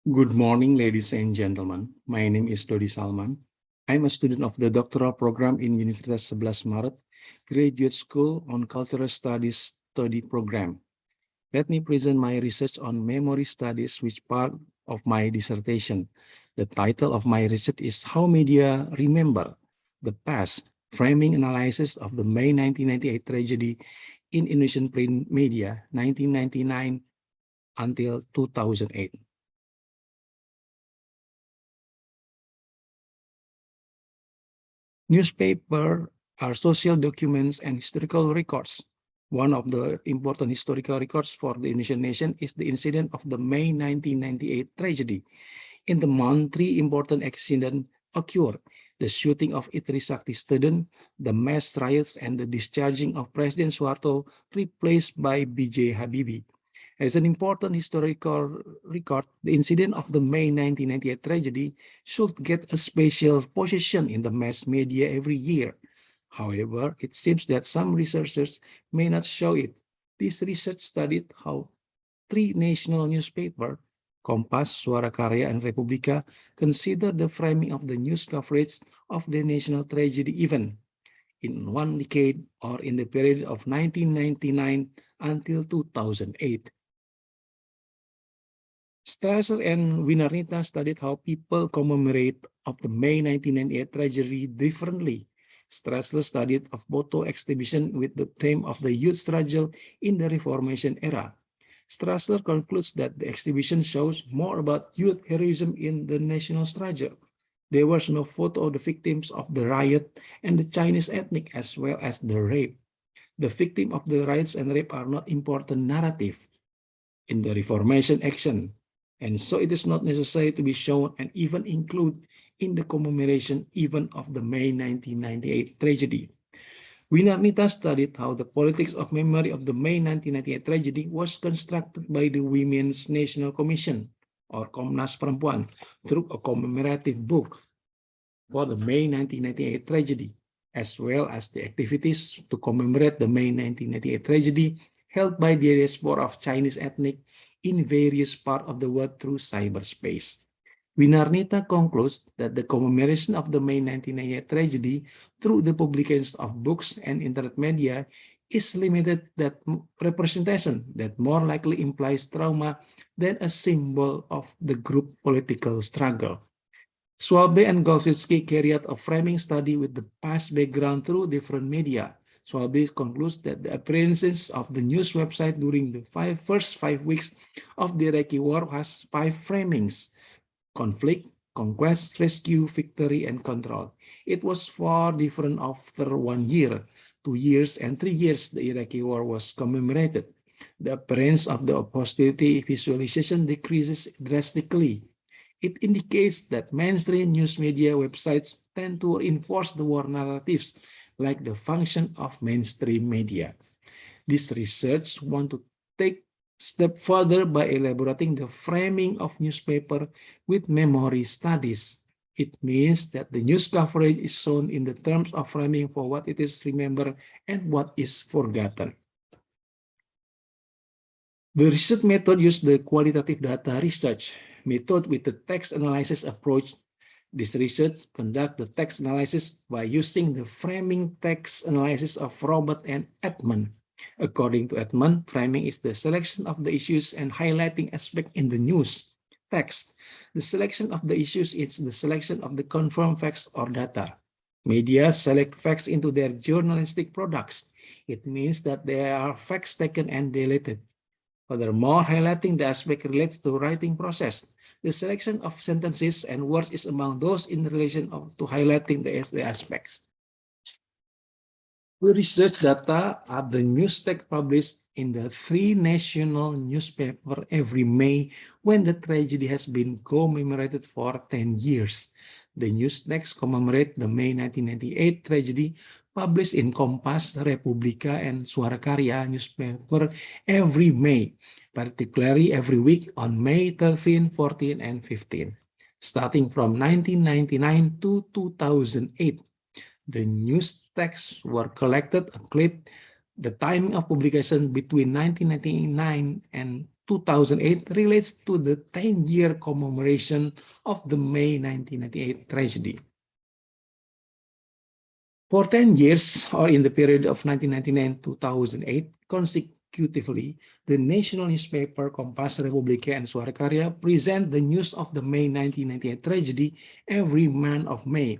Good morning, ladies and gentlemen. My name is Dodi Salman. I'm a student of the doctoral program in Universitas 11 Maret Graduate School on Cultural Studies Study Program. Let me present my research on memory studies, which part of my dissertation. The title of my research is How Media Remember the Past, Framing Analysis of the May 1998 Tragedy in Indonesian Print Media, 1999 until 2008. Newspapers are social documents and historical records. One of the important historical records for the Indonesian nation is the incident of the May 1998 tragedy. In the month, three important accidents occurred: the shooting of Itri Sakti student, the mass riots, and the discharging of President Suharto, replaced by B.J. Habibie. As an important historical record, the incident of the May 1998 tragedy should get a special position in the mass media every year. However, it seems that some researchers may not show it. This research studied how three national newspapers, Kompas, Suara Karya, and Republika, consider the framing of the news coverage of the national tragedy event in one decade or in the period of 1999 until 2008. Strasser and Winarnita studied how people commemorate of the May 1998 tragedy differently. Strasser studied a photo exhibition with the theme of the youth struggle in the Reformation era. Strasser concludes that the exhibition shows more about youth heroism in the national struggle. There was no photo of the victims of the riot and the Chinese ethnic as well as the rape. The victim of the riots and rape are not important narrative in the Reformation action, and so it is not necessary to be shown and even include in the commemoration event of the May 1998 tragedy. Winarnita studied how the politics of memory of the May 1998 tragedy was constructed by the Women's National Commission, or Komnas Perempuan, through a commemorative book for the May 1998 tragedy, as well as the activities to commemorate the May 1998 tragedy held by the diaspora of Chinese ethnic in various parts of the world through cyberspace. Winarnita concludes that the commemoration of the May 1998 tragedy through the publication of books and internet media is limited that representation that more likely implies trauma than a symbol of the group political struggle. Schwalbe and Golsitsky carried out a framing study with the past background through different media. Schwalbe concludes that the appearances of the news website during the first 5 weeks of the Iraqi war has 5 framings: conflict, conquest, rescue, victory, and control. It was far different after 1 year, 2 years, and 3 years the Iraqi war was commemorated. The appearance of the hostility visualization decreases drastically. It indicates that mainstream news media websites tend to reinforce the war narratives, like the function of mainstream media. This research wants to take step further by elaborating the framing of newspaper with memory studies. It means that the news coverage is shown in the terms of framing for what it is remembered and what is forgotten. The research method used the qualitative data research method with the text analysis approach. This research conducts the text analysis by using the framing text analysis of Robert and Edmond. According to Edmond, framing is the selection of the issues and highlighting aspect in the news text. The selection of the issues is the selection of the confirmed facts or data. Media select facts into their journalistic products. It means that there are facts taken and deleted. Furthermore, highlighting the aspect relates to writing process. The selection of sentences and words is among those in relation to highlighting the aspects. The research data are the news text published in the 3 national newspapers every May when the tragedy has been commemorated for 10 years. The news text commemorate the May 1998 tragedy published in Kompas, Republika, and Suara Karya newspaper every May, particularly every week on May 13, 14, and 15. Starting from 1999 to 2008, the news texts were collected and clipped. The timing of publication between 1999 and 2008 relates to the 10-year commemoration of the May 1998 tragedy. For 10 years, or in the period of 1999-2008, consecutively, the national newspaper Kompas, Republika, and Suara Karya present the news of the May 1998 tragedy every month of May.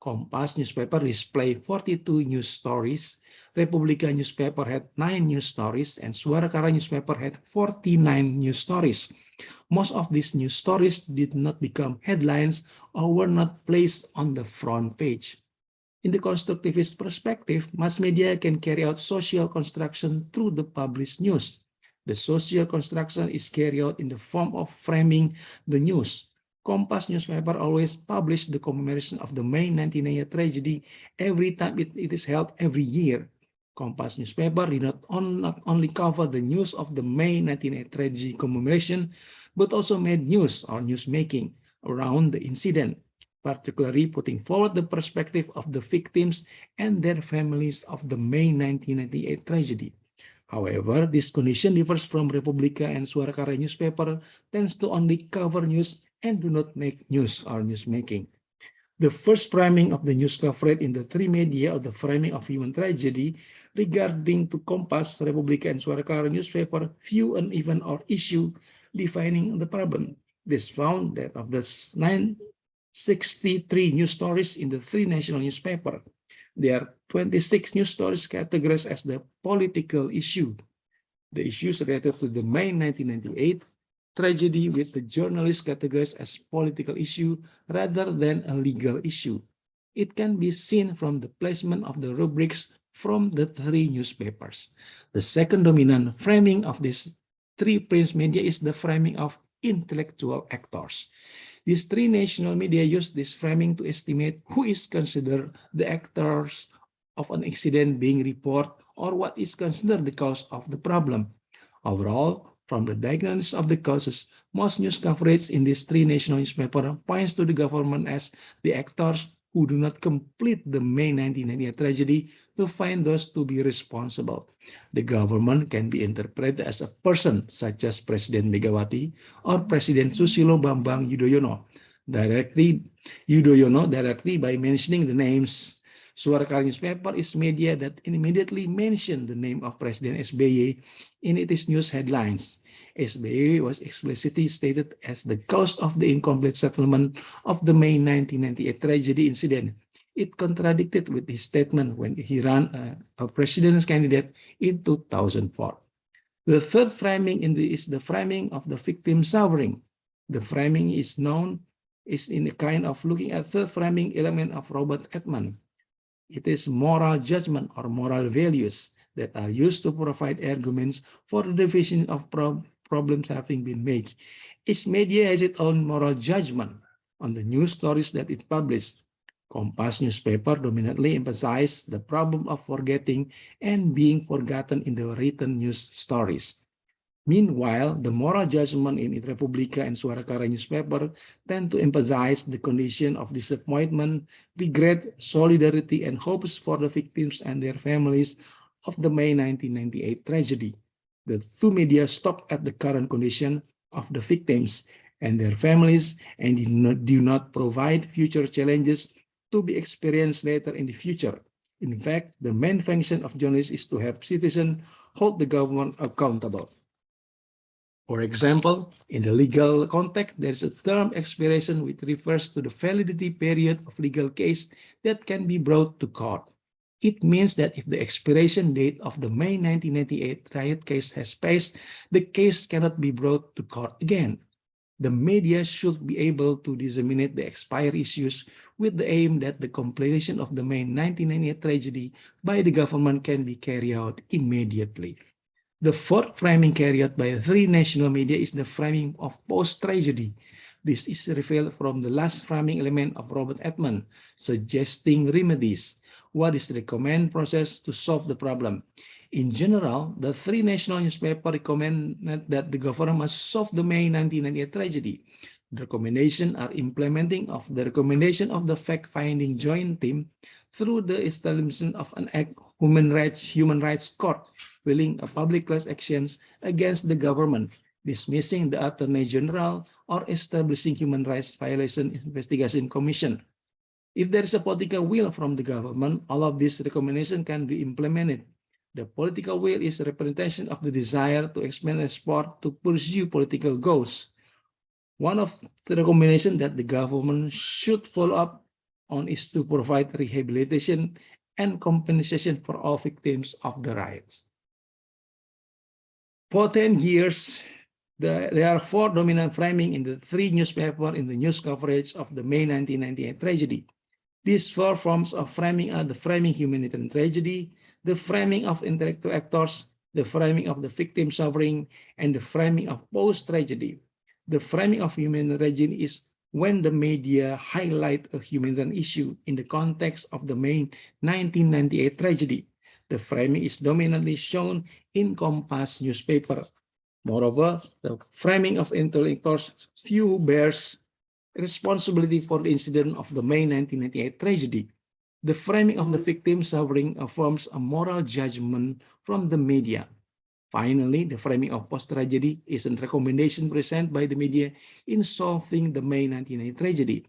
Kompas newspaper display 42 news stories, Republika newspaper had 9 news stories, and Suara Karya newspaper had 49 news stories. Most of these news stories did not become headlines or were not placed on the front page. In the constructivist perspective, mass media can carry out social construction through the published news. The social construction is carried out in the form of framing the news. Kompas newspaper always publish the commemoration of the May 1998 tragedy every time it is held every year. Kompas newspaper did not only cover the news of the May 1998 tragedy commemoration, but also made news or newsmaking around the incident, particularly putting forward the perspective of the victims and their families of the May 1998 tragedy. However, this condition differs from Republika and Suara Karya newspaper, tends to only cover news and do not make news or newsmaking. The first framing of the news coverage in the three media of the framing of human tragedy regarding to Kompas, Republika, and Suara Karya newspaper view an event or issue defining the problem. This found that of the 63 news stories in the three national newspapers, there are 26 news stories categorized as the political issue. The issues related to the May 1998 tragedy with the journalists categorized as political issue rather than a legal issue. It can be seen from the placement of the rubrics from the three newspapers. The second dominant framing of these three print media is the framing of intellectual actors. These three national media use this framing to estimate who is considered the actors of an accident being reported or what is considered the cause of the problem. Overall, from the diagnosis of the causes, most news coverage in these three national newspapers points to the government as the actors who do not complete the May 1998 tragedy to find those to be responsible. The government can be interpreted as a person such as President Megawati or President Susilo Bambang Yudhoyono directly by mentioning the names. Suara Karya newspaper is media that immediately mention the name of President SBY in its news headlines. SBY was explicitly stated as the cause of the incomplete settlement of the May 1998 tragedy incident. It contradicted with his statement when he ran a president's candidate in 2004. The third framing is the framing of the victim suffering. The framing is in a kind of looking at third framing element of Robert Edman. It is moral judgment or moral values that are used to provide arguments for the division of problems having been made. Each media has its own moral judgment on the news stories that it publishes. Kompas newspaper dominantly emphasizes the problem of forgetting and being forgotten in the written news stories. Meanwhile, the moral judgment in Republika and Suara Karya newspaper tend to emphasize the condition of disappointment, regret, solidarity, and hopes for the victims and their families of the May 1998 tragedy. The two media stop at the current condition of the victims and their families and do not provide future challenges to be experienced later in the future. In fact, the main function of journalists is to help citizens hold the government accountable. For example, in the legal context, there is a term expiration which refers to the validity period of legal case that can be brought to court. It means that if the expiration date of the May 1998 riot case has passed, the case cannot be brought to court again. The media should be able to disseminate the expired issues with the aim that the completion of the May 1998 tragedy by the government can be carried out immediately. The fourth framing carried out by the three national media is the framing of post-tragedy. This is revealed from the last framing element of Robert Edman, suggesting remedies. What is the recommend process to solve the problem? In general, the three national newspapers recommended that the government must solve the May 1998 tragedy. The recommendations are implementing of the recommendation of the fact-finding joint team through the establishment of an human rights court, filing a public class actions against the government. dismissing the Attorney General, or establishing Human Rights Violation Investigation Commission. If there is a political will from the government, all of these recommendations can be implemented. The political will is a representation of the desire to expand export to pursue political goals. One of the recommendations that the government should follow up on is to provide rehabilitation and compensation for all victims of the riots. For 10 years, there are 4 dominant framing in the 3 newspapers in the news coverage of the May 1998 tragedy. These 4 forms of framing are the framing humanitarian tragedy, the framing of intellectual actors, the framing of the victim suffering, and the framing of post-tragedy. The framing of humanitarian tragedy is when the media highlight a humanitarian issue in the context of the May 1998 tragedy. The framing is dominantly shown in Kompas newspaper. Moreover, the framing of intellectuals view bears responsibility for the incident of the May 1998 tragedy. The framing of the victim suffering affirms a moral judgment from the media. Finally, the framing of post-tragedy is a recommendation presented by the media in solving the May 1998 tragedy.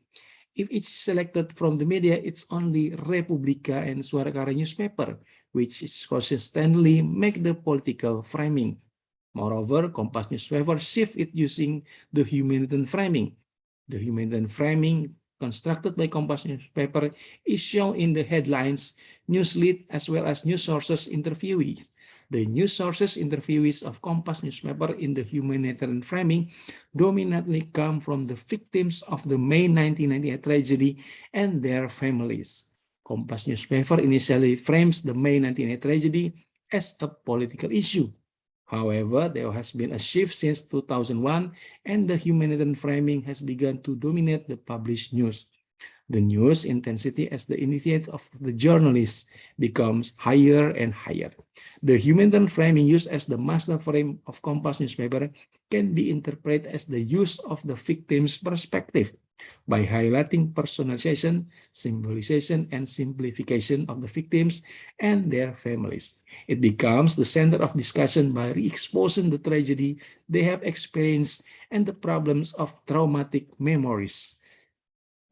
If it's selected from the media, it's only Republika and Suara Karya newspaper, which is consistently make the political framing. Moreover, Kompas newspaper shift it using the humanitarian framing. The humanitarian framing constructed by Kompas newspaper is shown in the headlines, news lead, as well as news sources interviewees. The news sources interviewees of Kompas newspaper in the humanitarian framing dominantly come from the victims of the May 1998 tragedy and their families. Kompas newspaper initially frames the May 1998 tragedy as a political issue. However, there has been a shift since 2001, and the humanitarian framing has begun to dominate the published news. The news intensity as the initiative of the journalists becomes higher and higher. The humanitarian framing used as the master frame of Kompas newspaper can be interpreted as the use of the victim's perspective by highlighting personalization, symbolization, and simplification of the victims and their families. It becomes the center of discussion by re-exposing the tragedy they have experienced and the problems of traumatic memories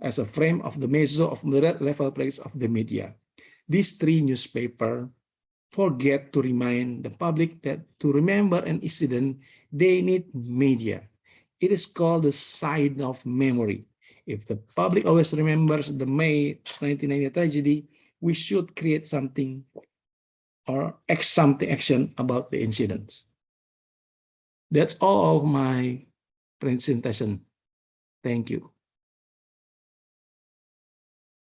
as a frame of the measure of the level place of the media. These 3 newspapers forget to remind the public that to remember an incident, they need media. It is called the side of memory. If the public always remembers the May 1998 tragedy, we should create something or action about the incidents. That's all of my presentation. Thank you.